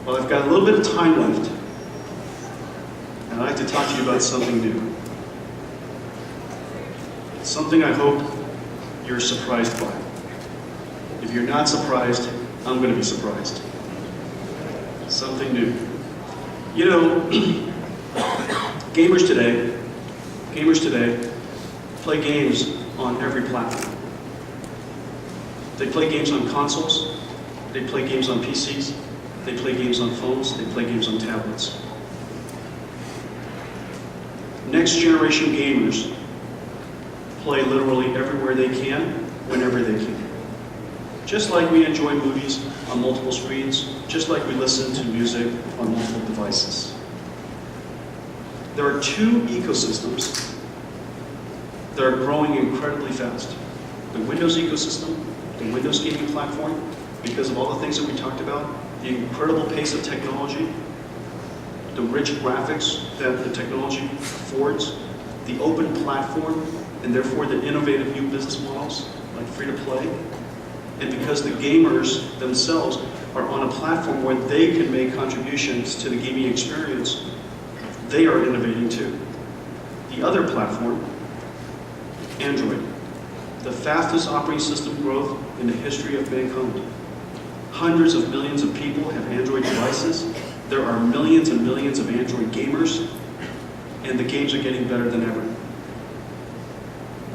Well, I've got a little bit of time left, and I'd like to talk to you about something new. Something I hope you're surprised by. If you're not surprised, I'm going to be surprised. Something new. You know, gamers today play games on every platform. They play games on consoles, they play games on PCs, they play games on phones, they play games on tablets. Next generation gamers play literally everywhere they can, whenever they can. Just like we enjoy movies on multiple screens, just like we listen to music on multiple devices. There are two ecosystems that are growing incredibly fast. The Windows ecosystem, the Windows gaming platform, because of all the things that we talked about, the incredible pace of technology, the rich graphics that the technology affords, the open platform, and therefore the innovative new business models like free-to-play, and because the gamers themselves are on a platform where they can make contributions to the gaming experience, they are innovating too. The other platform, Android, the fastest operating system growth in the history of mankind. Hundreds of millions of people have Android devices. There are millions and millions of Android gamers, and the games are getting better than ever.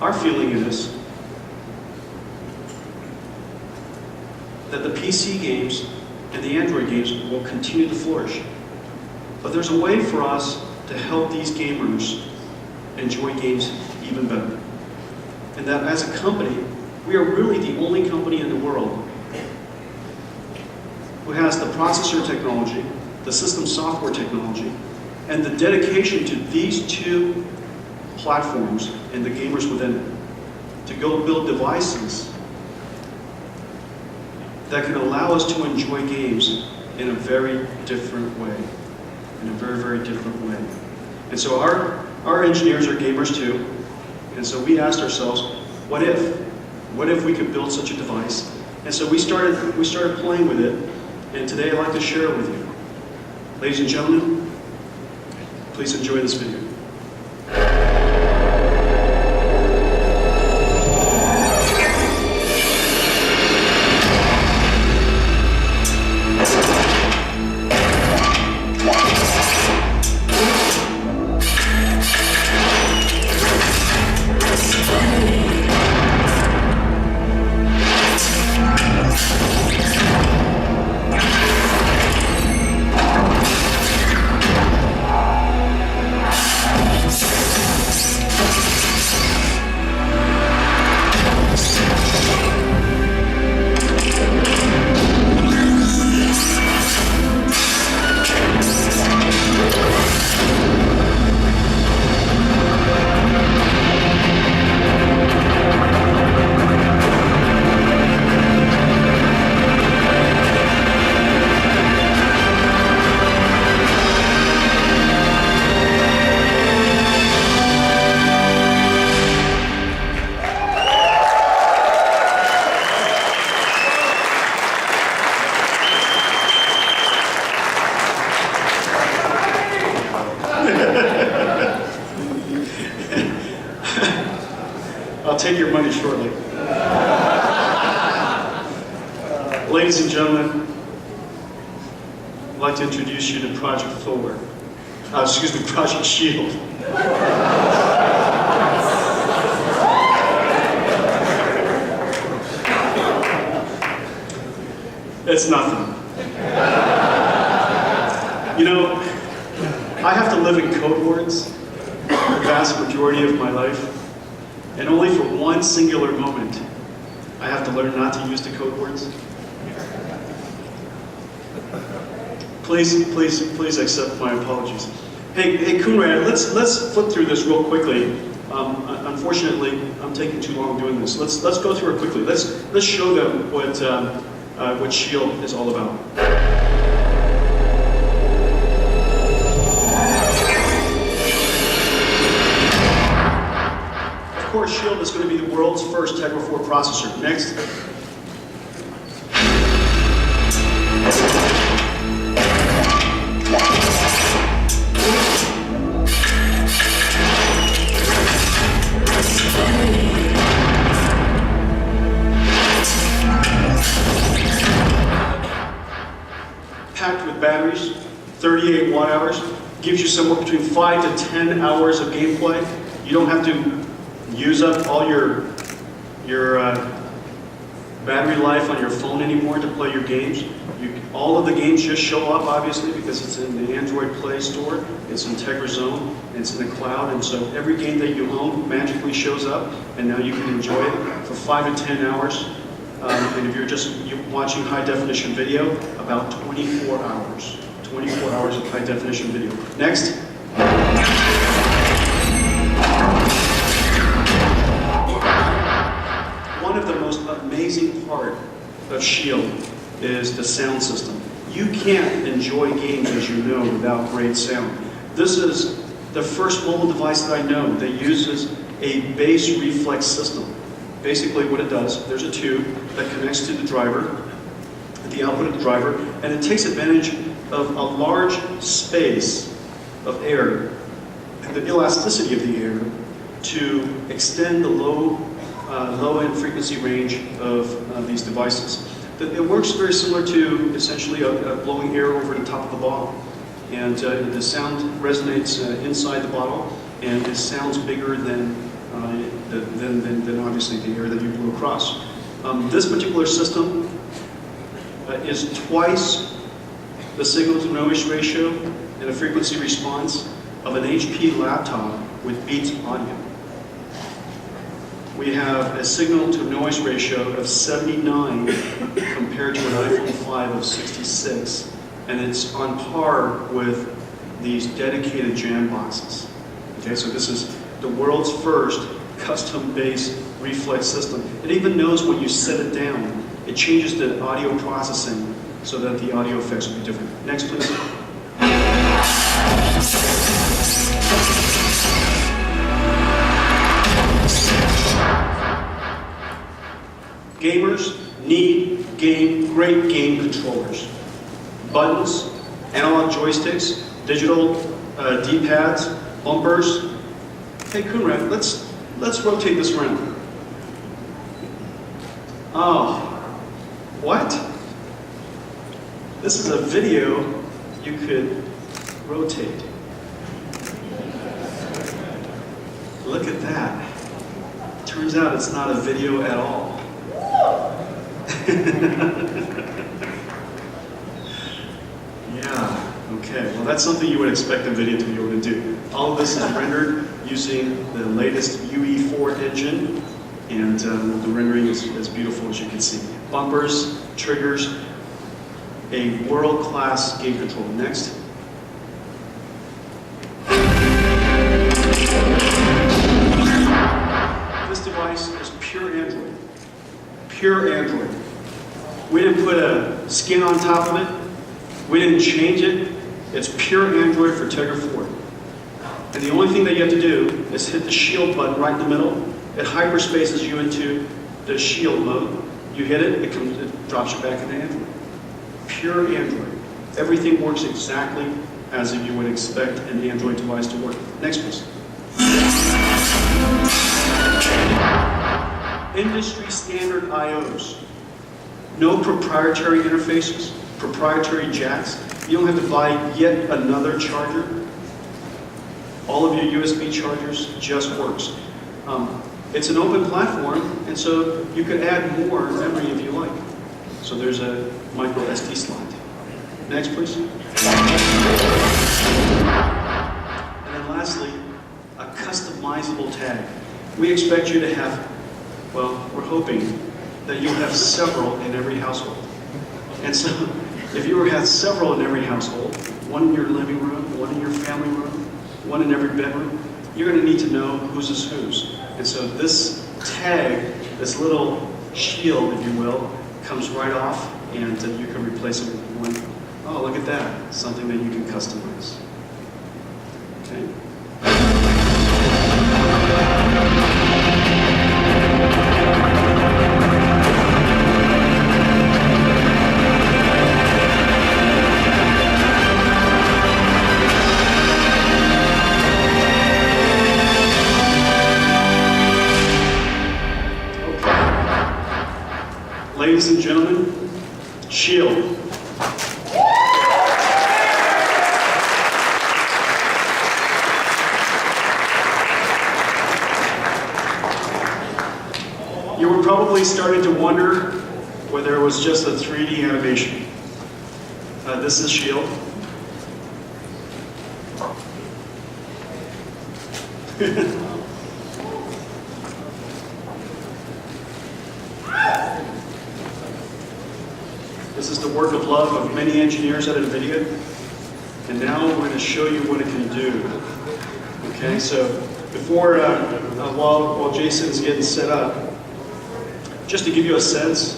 Our feeling is that the PC games and the Android games will continue to flourish. But there's a way for us to help these gamers enjoy games even better. And that as a company, we are really the only company in the world who has the processor technology, the system software technology, and the dedication to these two platforms and the gamers within it to go build devices that can allow us to enjoy games in a very different way. In a very, very different way. And so our engineers are gamers too. And so we asked ourselves, what if? What if we could build such a device? And so we started playing with it, and today I'd like to share it with you. Ladies and gentlemen, please enjoy this video. I'll take your money shortly. Ladies and gentlemen, I'd like to introduce you to Project Forward. Project Shield. It's nothing. You know, I have to live in code words the vast majority of my life, and only for one singular moment, I have to learn not to use the code words. Please accept my apologies. Hey, Kunrad, let's flip through this real quickly. Unfortunately, I'm taking too long doing this. Let's go through it quickly. Let's show them what Shield is all about. Of course, Shield is going to be the world's first Tegra 4 processor. Next. packed with batteries, 38 watt hours, gives you somewhere between 5 to 10 hours of gameplay. You don't have to use up all your battery life on your phone anymore to play your games. All of the games just show up, obviously, because it's in the Android Play Store, it's in Tegra Zone, it's in the cloud, and so every game that you own magically shows up, and now you can enjoy it for 5 to 10 hours. And if you're just watching high-definition video, about 24 hours. 24 hours of high-definition video. Next. One of the most amazing part of Shield is the sound system. You can't enjoy games, as you know, without great sound. This is the first mobile device that I know that uses a bass reflex system. Basically what it does, there's a tube that connects to the driver, the output of the driver, and it takes advantage of a large space of air and the elasticity of the air to extend the low-end frequency range of these devices. It works very similar to essentially blowing air over the top of the bottle. And the sound resonates inside the bottle, and it sounds bigger than obviously the air that you blew across. This particular system is twice the signal-to-noise ratio and a frequency response of an HP laptop with Beats audio. We have a signal-to-noise ratio of 79 compared to an iPhone 5 of 66, and it's on par with these dedicated jam boxes. Okay, so this is the world's first custom-based reflex system. It even knows when you set it down. It changes the audio processing so that the audio effects will be different. Next, please. Gamers need great game controllers. Buttons, analog joysticks, digital D-pads, bumpers. Hey, Kunrad, let's rotate this around. Oh, what? This is a video you could rotate. Look at that. Turns out it's not a video at all. Yeah, okay. Well, that's something you would expect NVIDIA to be able to do. All of this is rendered using the latest UE4 engine, and the rendering is as beautiful as you can see. Bumpers, triggers, a world-class game controller. Next. This device is pure Android. Pure Android. We didn't put a skin on top of it. We didn't change it. It's pure Android for Tegra 4. And the only thing that you have to do is hit the shield button right in the middle. It hyperspaces you into the shield mode. You hit it, it drops you back into Android. Pure Android. Everything works exactly as if you would expect an Android device to work. Next, please. Industry standard IOs. No proprietary interfaces, proprietary jacks. You don't have to buy yet another charger. All of your USB chargers just works. It's an open platform, and so you could add more memory if you like. So there's a micro SD slot. Next, please. And then lastly, a customizable tag. We expect you to have, well, we're hoping that you'll have several in every household. And so if you have several in every household, one in your living room, one in your family room, one in every bedroom, you're going to need to know whose is whose. And so this tag, this little shield, if you will, comes right off, and you can replace it with one. Oh, look at that. Something that you can customize. Okay. Ladies and gentlemen, Shield. started to wonder whether it was just a 3D animation. This is Shield. This is the work of love of many engineers at NVIDIA. And now we're going to show you what it can do. Okay, so before, while Jason's getting set up, just to give you a sense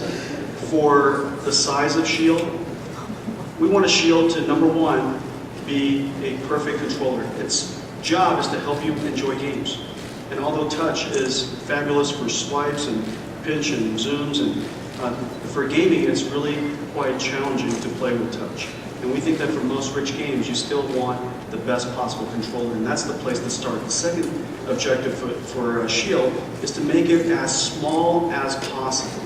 for the size of Shield, we want a Shield to, number one, be a perfect controller. Its job is to help you enjoy games. And although touch is fabulous for swipes and pinch and zooms, and for gaming, it's really quite challenging to play with touch. And we think that for most rich games, you still want the best possible controller, and that's the place to start. The second objective for Shield is to make it as small as possible.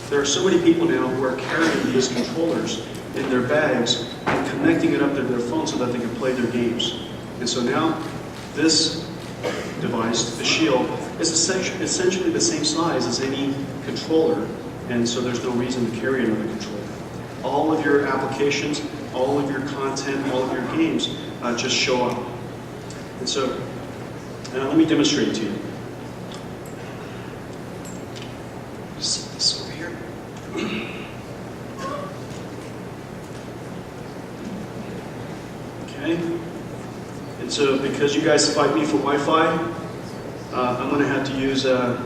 There are so many people now who are carrying these controllers in their bags and connecting it up to their phone so that they can play their games. And so now, this device, the Shield, is essentially the same size as any controller, and so there's no reason to carry another controller. All of your applications, all of your content, all of your games just show up. And so, let me demonstrate to you. Set this over here. Okay. And so, because you guys fight me for Wi-Fi, I'm going to have to use a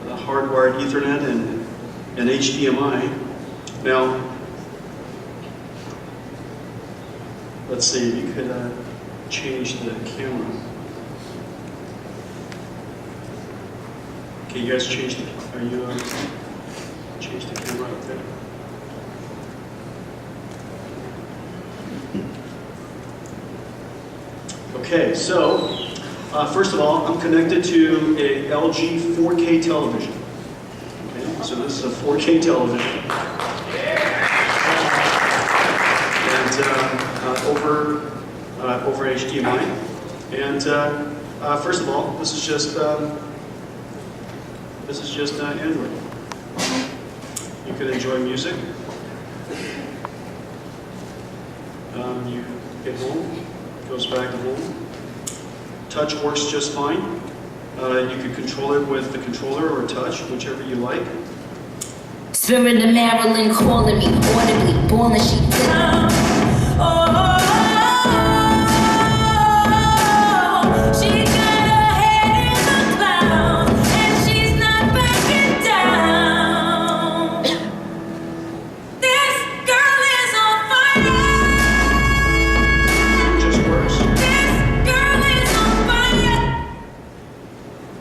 hardwired Ethernet and HDMI. Now, let's see if you could change the camera. Okay, you guys change the, change the camera up there? Okay, so first of all, I'm connected to a LG 4K television. Okay, so this is a 4K television. And over HDMI. And first of all, this is just Android. You can enjoy music. You get home, goes back to home. Touch works just fine. You can control it with the controller or touch, whichever you like. Spirit of Maryland calling me audibly, born she down. She got her head in the clouds, and she's not backing down. This girl is on fire. It just works. This girl is on fire.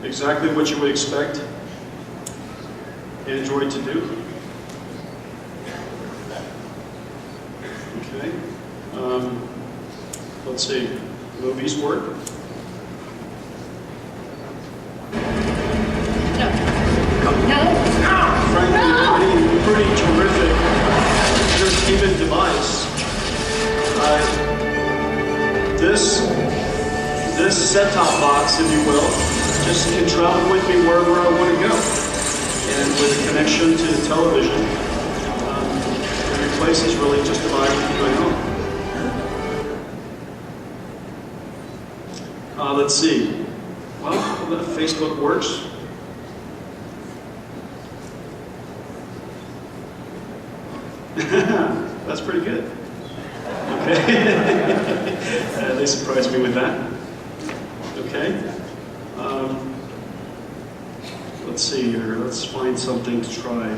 Exactly what you would expect Android to do. Okay. Let's see. Movies work. Frankly, pretty terrific entertainment device. This set-top box, if you will, just can travel with me wherever I want to go. And with a connection to the television, every place is really just about everything going on. Let's see. Well, Facebook works. That's pretty good. Okay. They surprised me with that. Okay. Let's see here. Let's find something to try.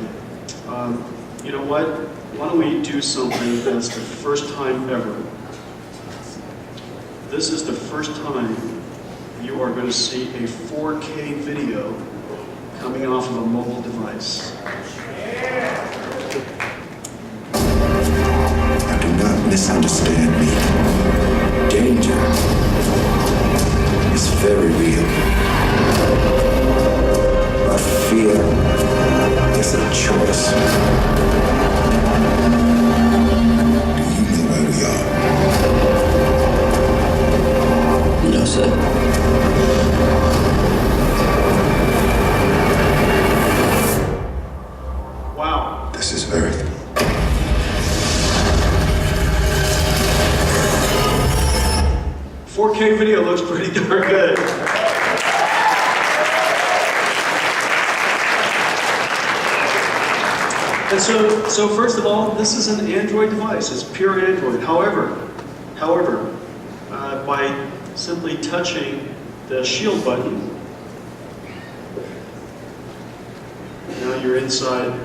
You know what? Why don't we do something that's the first time ever? This is the first time you are going to see a 4K video coming off of a mobile device. Do not misunderstand me. Danger is very real. But fear is a choice. Do you know where we are? No, sir. 4K video looks pretty darn good. And so first of all, this is an Android device. It's pure Android. However, by simply touching the shield button, now you're inside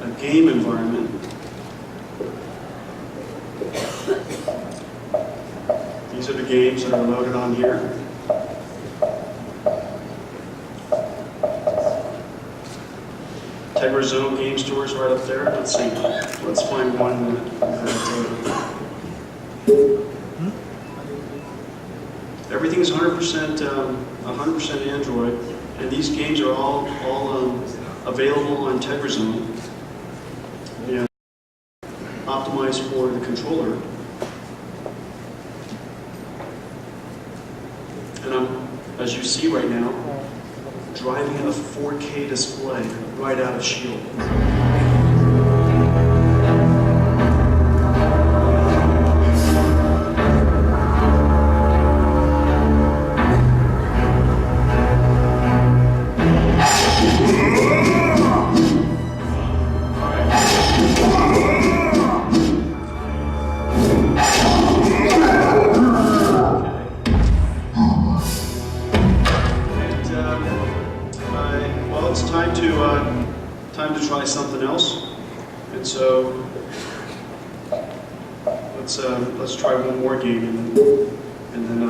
a game environment. These are the games that are loaded on here. Tegra Zone game stores right up there. Let's see. Let's find one that everything's 100% Android, and these games are all available on Tegra Zone and optimized for the controller. And I'm, as you see right now, driving a 4K display right out of Shield. Well, it's time to try something else, and so let's try one more game, and then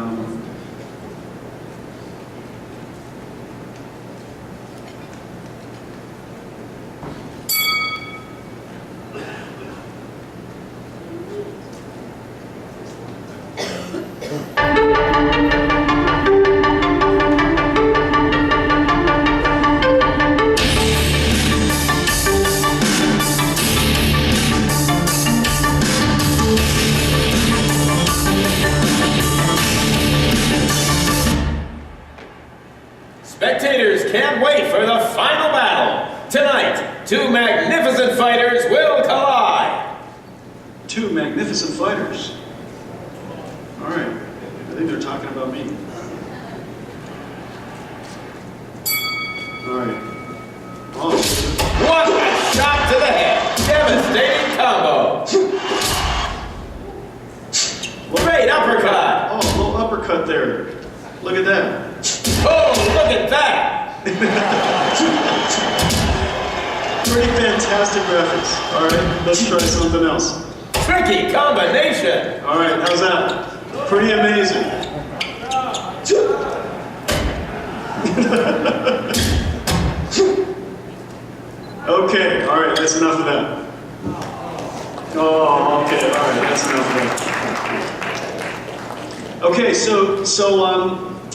Spectators can't wait for the final battle. Tonight, two magnificent fighters will collide. two magnificent fighters. All right, I think they're talking about me. All right. Oh, What a shot to the head. Devastating combo. Great uppercut. oh, a little uppercut there. Look at that. Oh, look at that. Pretty fantastic graphics. All right, let's try something else. Tricky combination. All right, how's that? Pretty amazing. Okay, all right, that's enough of that. Oh, okay, all right, that's enough of that. Okay,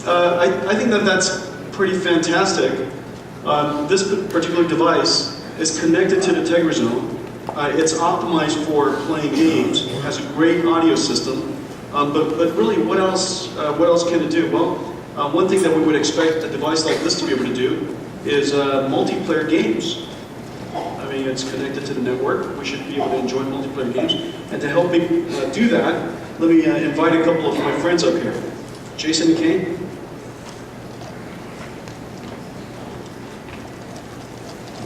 I think that's pretty fantastic. This particular device is connected to the Tegra Zone. It's optimized for playing games. It has a great audio system. But really, what else can it do? Well, one thing that we would expect a device like this to be able to do is multiplayer games. I mean, it's connected to the network. We should be able to enjoy multiplayer games. And to help me do that, let me invite a couple of my friends up here. Jason and Kane.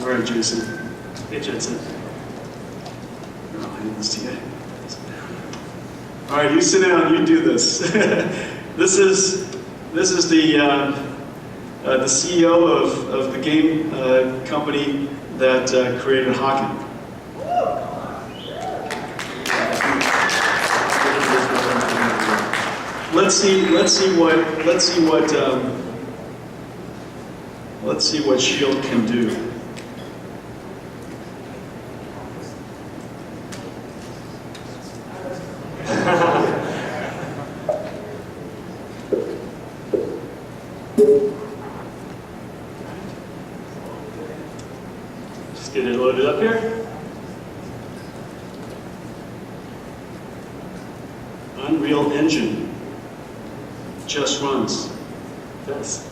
All right, Jason. Hey, Jensen. Oh, I need this today. All right, you sit down. You do this. This is the CEO of the game company that created Hawken. Let's see what Shield can do. Just get it loaded up here. Unreal Engine just runs. Yes.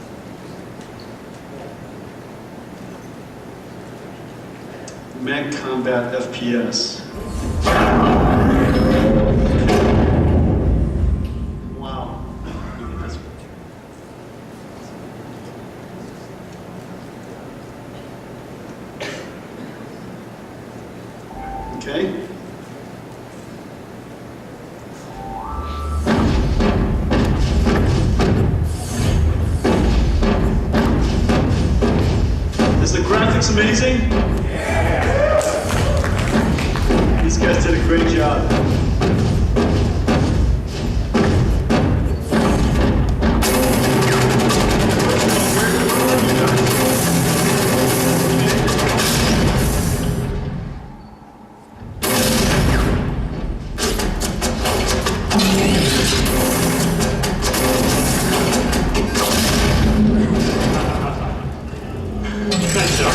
Mag Combat FPS. amazing? These guys did a great job. Nice job.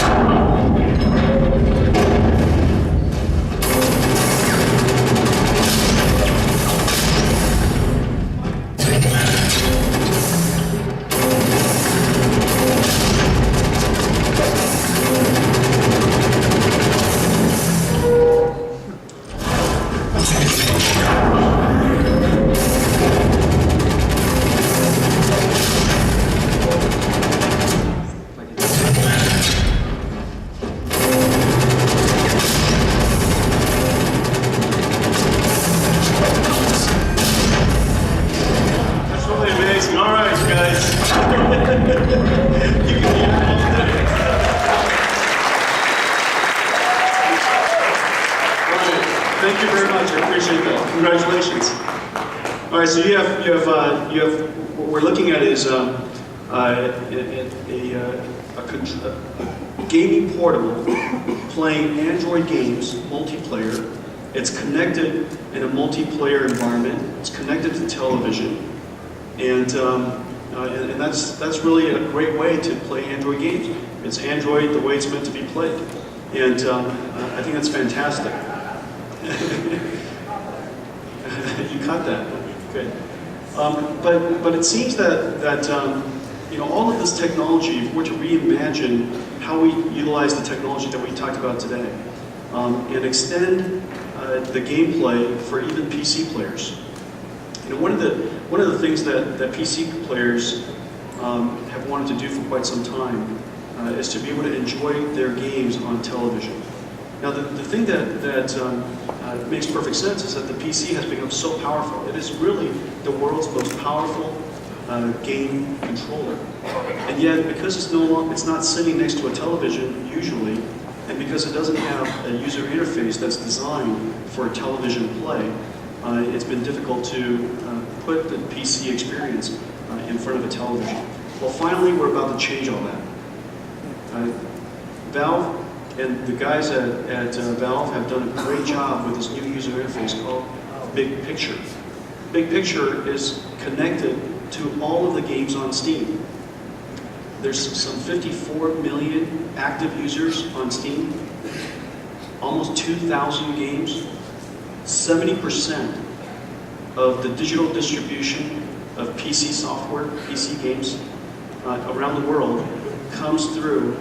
That's really amazing. All right, guys. You can hear it all day. All right. Thank you very much. I appreciate that. Congratulations. All right, so you have what we're looking at is a gaming portable playing Android games, multiplayer. It's connected in a multiplayer environment. It's connected to television, and that's really a great way to play Android games. It's Android the way it's meant to be played, and I think that's fantastic. You caught that. Good. But it seems that all of this technology, if we're to reimagine how we utilize the technology that we talked about today, and extend the gameplay for even PC players. One of the things that PC players have wanted to do for quite some time is to be able to enjoy their games on television. Now, the thing that makes perfect sense is that the PC has become so powerful. It is really the world's most powerful game controller. And yet, because it's not sitting next to a television usually, and because it doesn't have a user interface that's designed for television play, it's been difficult to put the PC experience in front of a television. Well, finally, we're about to change all that. Valve and the guys at Valve have done a great job with this new user interface called Big Picture. Big Picture is connected to all of the games on Steam. There's some 54 million active users on Steam, almost 2,000 games. 70% of the digital distribution of PC software, PC games around the world comes through.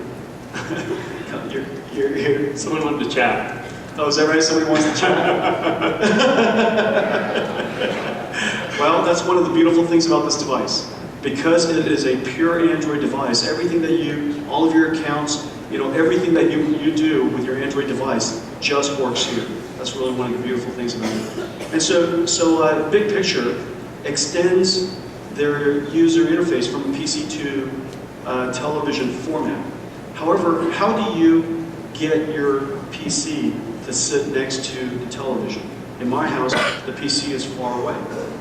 You're here. Someone wanted to chat. Oh, is that right? Somebody wants to chat? Well, that's one of the beautiful things about this device. Because it is a pure Android device, everything that all of your accounts, everything that you do with your Android device just works here. That's really one of the beautiful things about it. And so Big Picture extends their user interface from a PC to television format. However, how do you get your PC to sit next to the television? In my house, the PC is far away.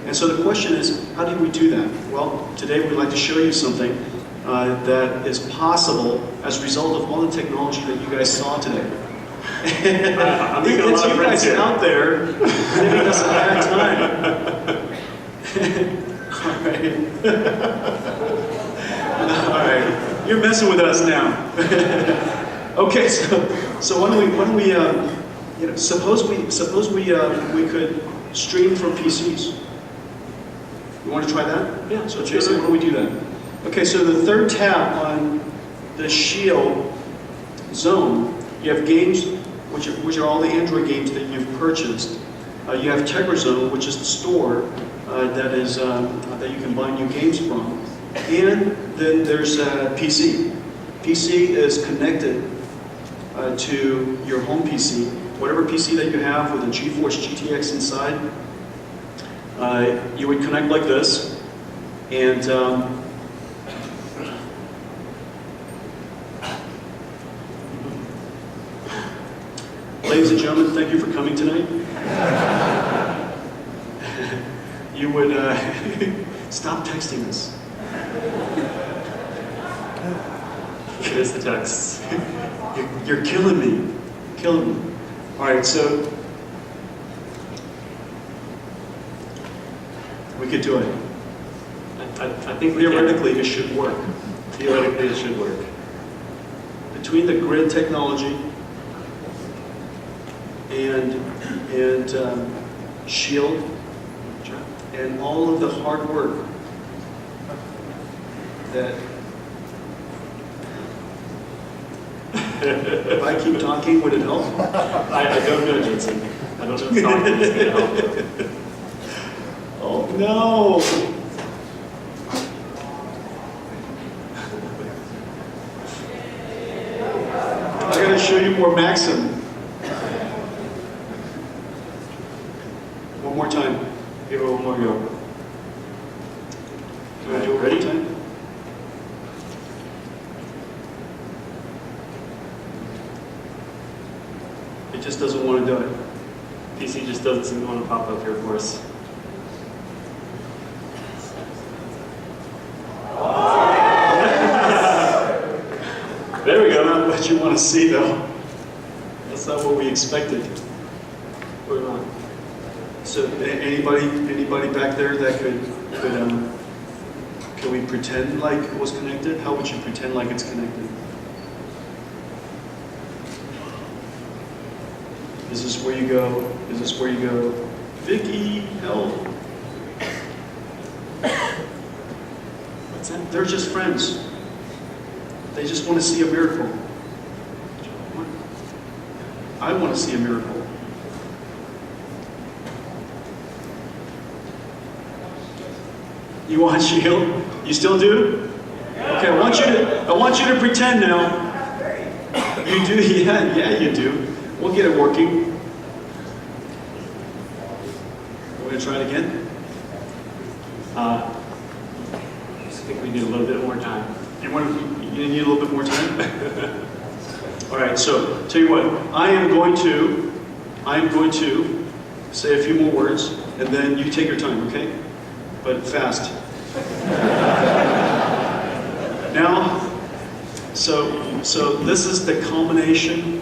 And so the question is, how do we do that? Well, today we'd like to show you something that is possible as a result of all the technology that you guys saw today. I'm making a It's lot of you friends guys here. out there giving us a bad time. All right, you're messing with us now. Okay, so why don't we suppose we could stream from PCs. You want to try that? Yeah. So Jason, why don't we do that? Okay, so the third tab on the Shield zone, you have games, which are all the Android games that you've purchased. You have Tegra Zone, which is the store that you can buy new games from. And then there's PC. PC is connected to your home PC. Whatever PC that you have with a GeForce GTX inside, you would connect like this, and ladies and gentlemen, thank you for coming tonight. You would stop texting us. It is the texts. You're killing me. Killing me. All right, so we could do it. I think we can. Theoretically, it should work. Theoretically, it should work. Between the grid technology and Shield and all of the hard work that if I keep talking, would it help? I don't know, Jensen. I don't know if talking is going to help. Oh no! I gotta show you more Maxim. One more time. Give it one more go. Can I do it ready time? It just doesn't want to do it. PC just doesn't seem to want to pop up here for us. There we go. Not what you want to see, though. That's not what we expected. We're on. So, anybody back there that could we pretend like it was connected? How would you pretend like it's connected? Is this where you go? Is this where you go? Vicky, help! What's that? They're just friends. They just want to see a miracle. I want to see a miracle. You want Shield? You still do? Okay, I want you to pretend now. You do? Yeah, you do. We'll get it working. We're gonna try it again. I just think we need a little bit more time. You need a little bit more time? All right, so tell you what, I am going to say a few more words, and then you take your time, okay? But fast. Now, so this is the culmination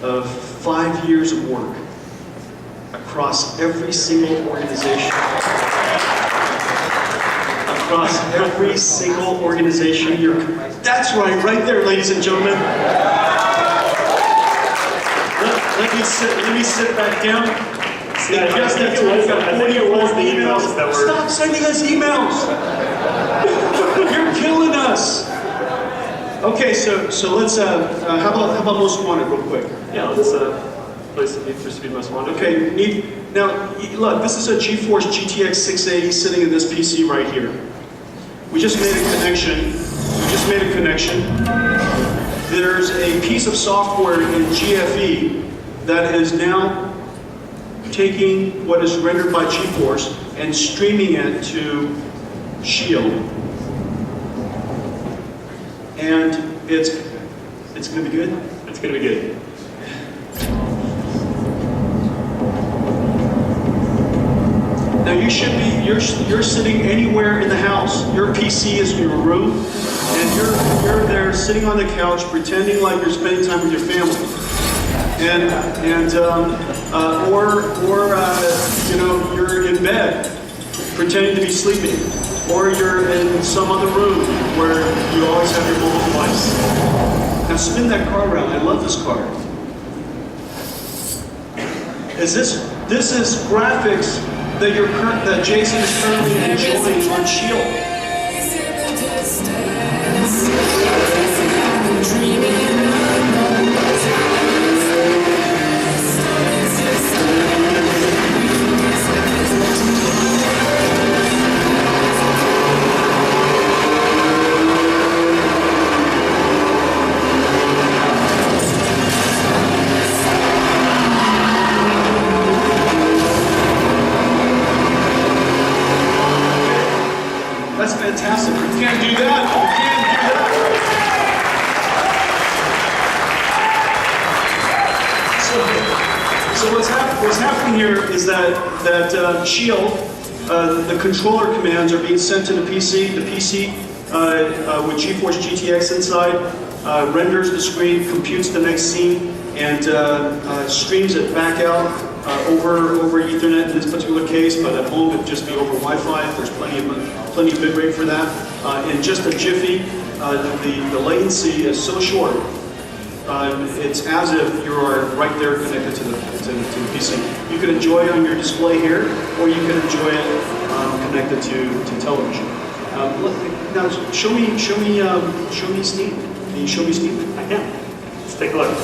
of 5 years of work across every single organization. Across every single organization. That's right there, ladies and gentlemen. Let me sit back down. I think it was the emails that were... Stop sending us emails. You're killing us. Okay, so let's how about most wanted real quick? Yeah, let's play some Need for Speed Most Wanted. Okay, now look, this is a GeForce GTX 680 sitting in this PC right here. We just made a connection. There's a piece of software in GFE that is now taking what is rendered by GeForce and streaming it to Shield. And it's going to be good? It's going to be good. Now you're sitting anywhere in the house. Your PC is in your room, and you're there sitting on the couch pretending like you're spending time with your family. Or you're in bed pretending to be sleeping, or you're in some other room where you always have your mobile device. Now spin that car around. I love this car. This is graphics that Jason is currently enjoying on Shield. That's here is that Shield, the controller commands are being sent to the PC. The PC with GeForce GTX inside renders the screen, computes the next scene, and streams it back out over Ethernet in this particular case. But at home, it'd just be over Wi-Fi. There's plenty of bitrate for that. In just a jiffy, the latency is so short. It's as if you are right there connected to the PC. You can enjoy it on your display here, or you can enjoy it connected to television. Now, show me Steam. Can you show me Steam? I can. Let's take a look.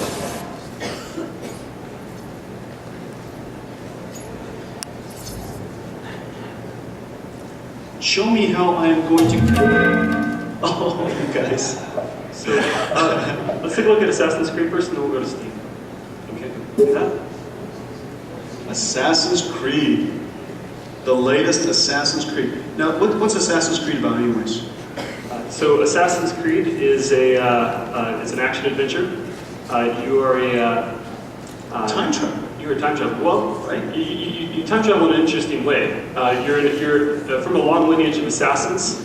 Show me how I am going to. Oh, you guys. So let's take a look at Assassin's Creed first, and then we'll go to Steam. Okay, do that. Assassin's Creed. The latest Assassin's Creed. Now, what's Assassin's Creed about, anyways? So Assassin's Creed is an action adventure. You are a Time travel. You're a time travel. Well, right. You time travel in an interesting way. You're from a long lineage of assassins,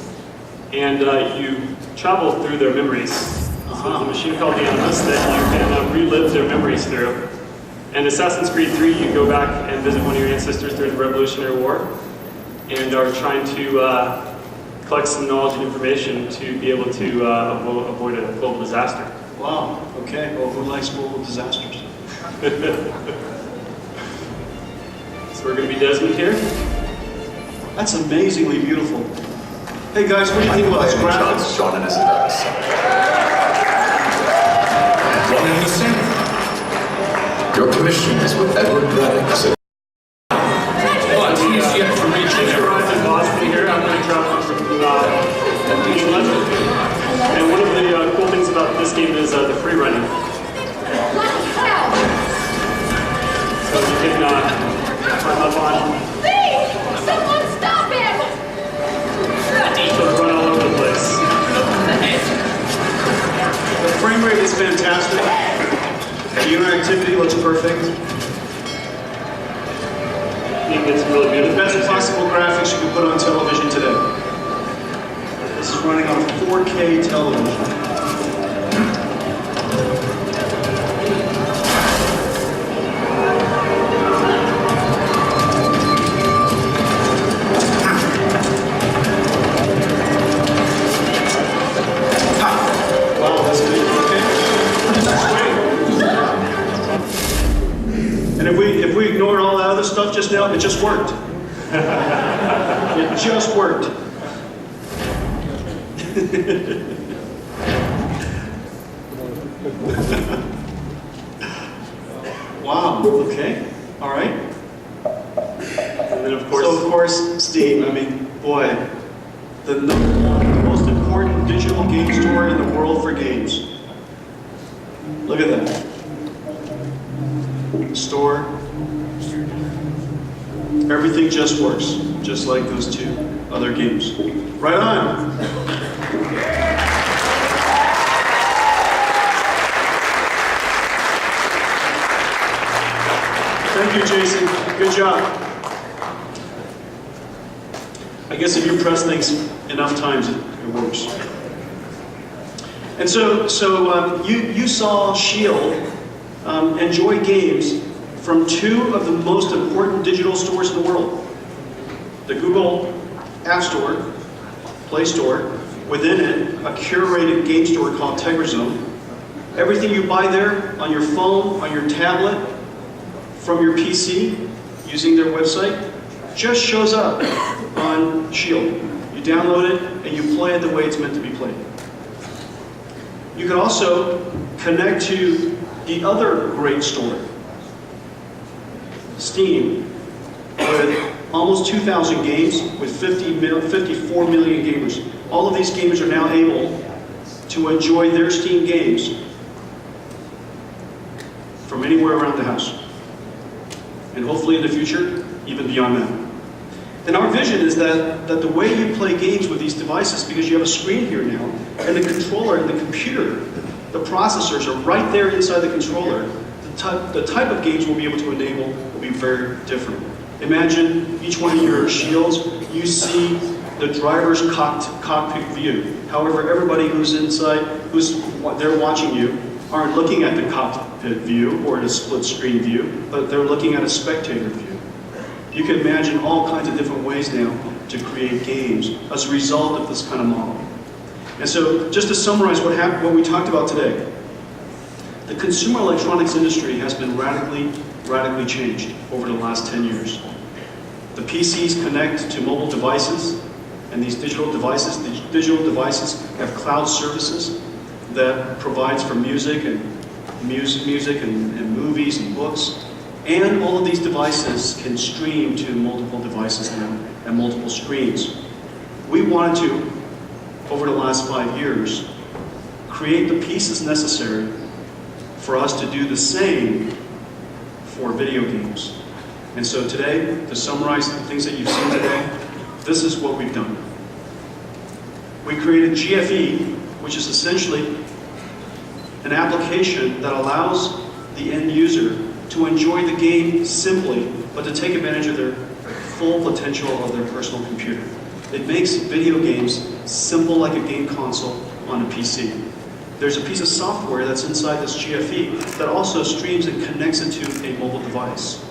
and you travel through their memories. So there's a machine called the Animus that you can relive their memories through. And Assassin's Creed 3, you go back and visit one of your ancestors during the Revolutionary War, and are trying to collect some knowledge and information to be able to avoid a global disaster. Wow. Okay. Well, who likes global disasters? So we're going to be Desmond here. That's amazingly beautiful. Hey guys, what do you think about this graphics? Sean and his attacks. What did you say? Your commission is with Edward Braddock. Since you arrived in Boston here, I'm going to travel from London. And one of the cool things about this game is the free running. So you can climb up on, Please! Someone stop him! sort of run all over the place. The frame rate is fantastic. The interactivity looks perfect. You can get some really The beautiful best pictures here. possible graphics you can put on television today. This is running on 4K television. Wow, that's good. Okay. And if we ignore all that other stuff just now, it just worked. It just worked. Wow, okay, all right. And then of course, So of course, Steam, I mean, boy, the number one most important digital game store in the world for games. Look at that. Store. Everything just works, just like those two other games. Right on. Thank you, Jason. Good job. I guess if you press things enough times, it works. And so you saw Shield enjoy games from two of the most important digital stores in the world. The Google App Store, Play Store, within it, a curated game store called TegraZone. Everything you buy there on your phone, on your tablet, from your PC, using their website, just shows up on Shield. You download it and you play it the way it's meant to be played. You can also connect to the other great store, Steam, with almost 2,000 games, with 54 million gamers. All of these gamers are now able to enjoy their Steam games from anywhere around the house. And hopefully in the future, even beyond that. And our vision is that the way you play games with these devices, because you have a screen here now, and the controller and the computer, the processors are right there inside the controller, the type of games we'll be able to enable will be very different. Imagine each one of your shields, you see the driver's cockpit view. However, everybody who's inside, they're watching you, aren't looking at the cockpit view or the split screen view, but they're looking at a spectator view. You can imagine all kinds of different ways now to create games as a result of this kind of model. And so, just to summarize what we talked about today, the consumer electronics industry has been radically changed over the last 10 years. The PCs connect to mobile devices, and these digital devices have cloud services that provides for music and movies and books. And all of these devices can stream to multiple devices now and multiple screens. We wanted to, over the last 5 years, create the pieces necessary for us to do the same for video games. And so today, to summarize the things that you've seen today, this is what we've done. We created GFE, which is essentially an application that allows the end user to enjoy the game simply, but to take advantage of their full potential of their personal computer. It makes video games simple like a game console on a PC. There's a piece of software that's inside this GFE that also streams and connects it to a mobile device.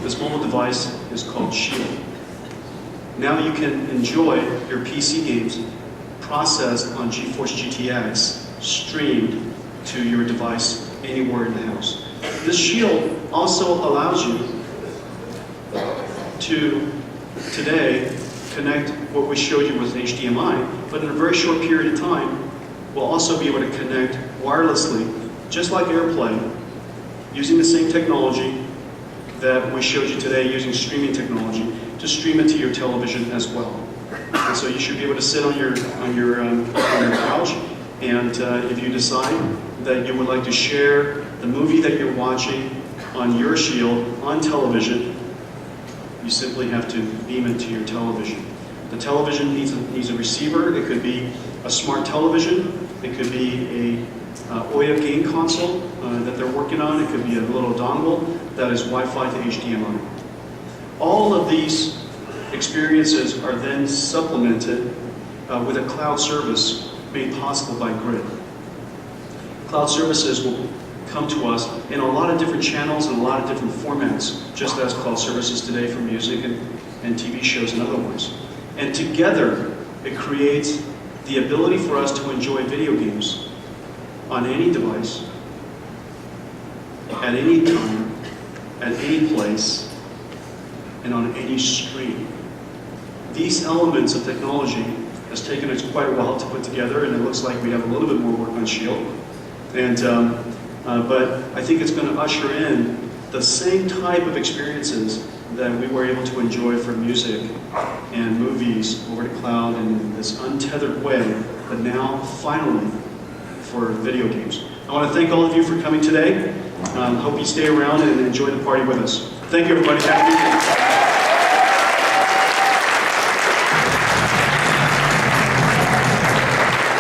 This mobile device is called Shield. Now you can enjoy your PC games processed on GeForce GTX, streamed to your device anywhere in the house. This Shield also allows you to, today, connect what we showed you with HDMI, but in a very short period of time, we'll also be able to connect wirelessly, just like AirPlay, using the same technology that we showed you today using streaming technology, to stream it to your television as well. And so you should be able to sit on your couch, and if you decide that you would like to share the movie that you're watching on your Shield on television, you simply have to beam it to your television. The television needs a receiver. It could be a smart television. It could be a OIA game console that they're working on. It could be a little dongle that is Wi-Fi to HDMI. All of these experiences are then supplemented with a cloud service made possible by Grid. Cloud services will come to us in a lot of different channels and a lot of different formats, just as cloud services today for music and TV shows and otherwise. And together, it creates the ability for us to enjoy video games on any device, at any time, at any place, and on any screen. These elements of technology has taken us quite a while to put together, and it looks like we have a little bit more work on Shield. But I think it's going to usher in the same type of experiences that we were able to enjoy for music and movies over the cloud in this untethered way, but now finally for video games. I want to thank all of you for coming today. Hope you stay around and enjoy the party with us. Thank you, everybody. Have a good day.